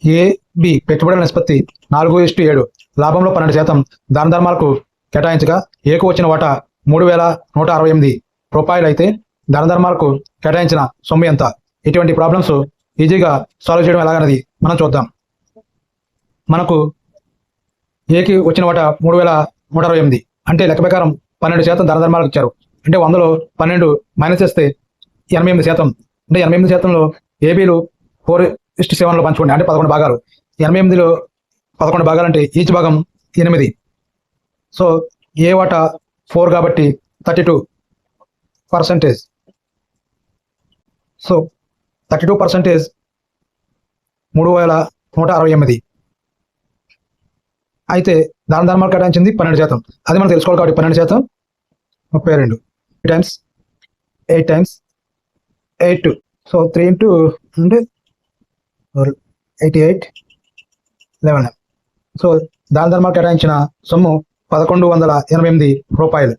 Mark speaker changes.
Speaker 1: AB పెట్టుబడుల నిష్పత్తి 4:7, లాభంలో 12% దాన ధర్మాలకు కేటాయించగా ఏకు వచ్చిన వాటా 3,168 రూపాయలు అయితే దాన ధర్మాలకు కేటాయించిన సొమ్ము ఎంత? ఇటువంటి ప్రాబ్లమ్స్ ఈజీగా సాల్వ్ చేయడం ఎలాగన్నది మనం చూద్దాం. మనకు ఏకి వచ్చిన వాటా 3,168 అంటే లెక్క ప్రకారం 12% దాన ధర్మాలకు ఇచ్చారు. అంటే 100లో 12 మైనస్ చేస్తే 88%. అంటే 88%లో ఏబీలు 4:7లో పంచుకోండి, అంటే 11 భాగాలు. 88లో 11 భాగాలు అంటే ఈచ్ భాగం 8. సో ఏ వాటా 4 కాబట్టి 32%. సో 32% 3,168. అయితే దాన ధర్మాలు కేటాయించింది 12%. అది మనం తెలుసుకోవాలి కాబట్టి 12% 32 టైమ్స్ 8 టైమ్స్ 8. సో 3 ఇంటూ అంటే 88 11. సో దాన ధర్మాలు కేటాయించిన సొమ్ము 1,188 రూపాయలు.